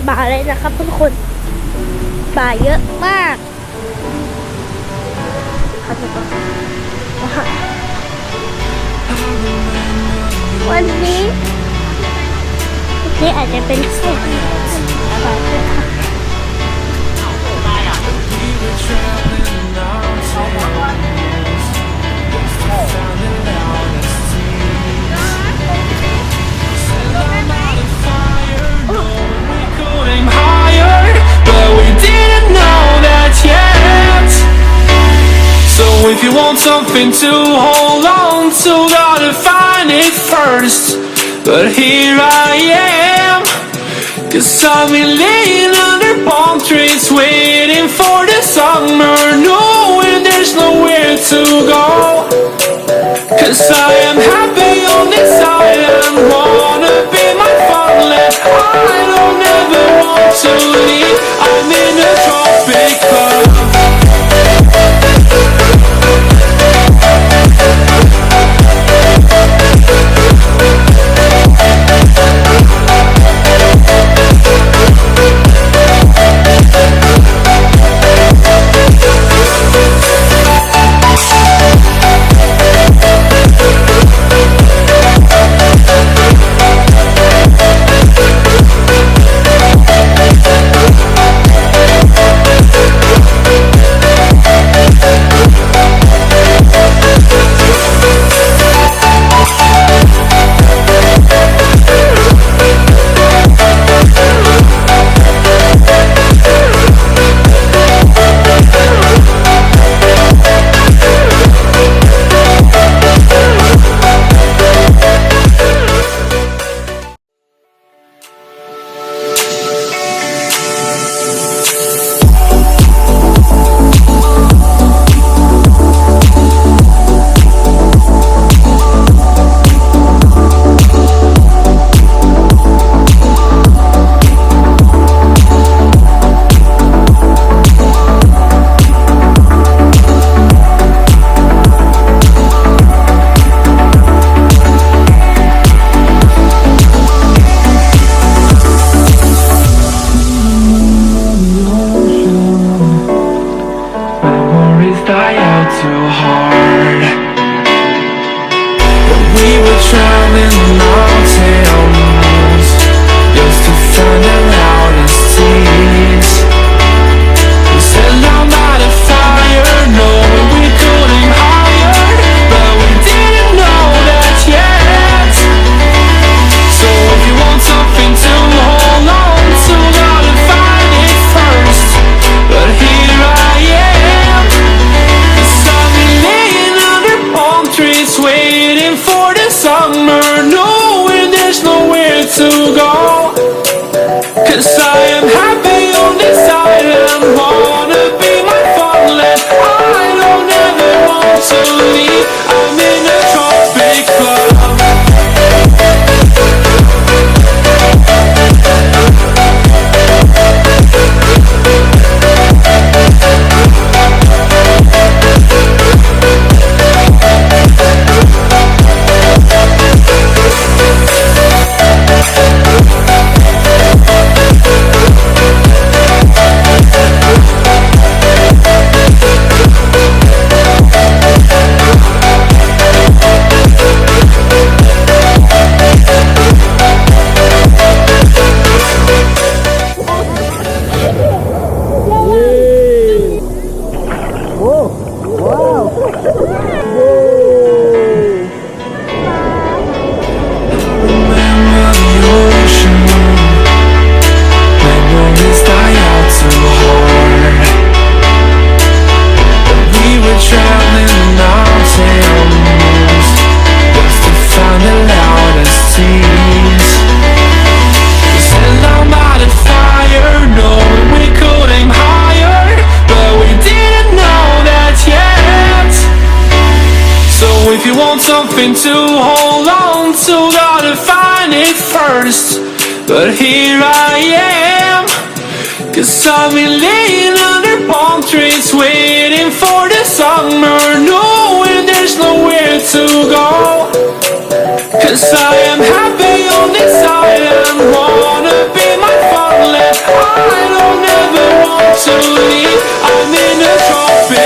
ป่าเลยนะครับทุกคนป่าเยอะมากวันนี้อาจจะเป็นช่วงที่อะไรค่ะIf you want something to hold on to, gotta find it first. But here I am, 'cause I've been laying under palm trees, waiting for the summer, knowing there's nowhere to go. 'Cause I am happy on this island, wanna be my farmland. I don't ever want to leave, I'm in a tropic club. Die out too hard. When we were traveling mountains, used to find the loudest tears. We set down by the fire, knowing we could aim higher, but we didn't know that yet. So if you want something to hold on to, gotta find it first. But here I am, waiting for the summer, knowing there's nowhere to go. 'Cause I am happy on this island, wanna be my farmland. I don't ever want to leave, I'm in a tropic club. If you want something to hold on to, gotta find it first. But here I am, 'cause I've been laying under palm trees, waiting for the summer, knowing there's nowhere to go. 'Cause I am happy on this island, wanna be my farmland. slowly. I'm in a coffin.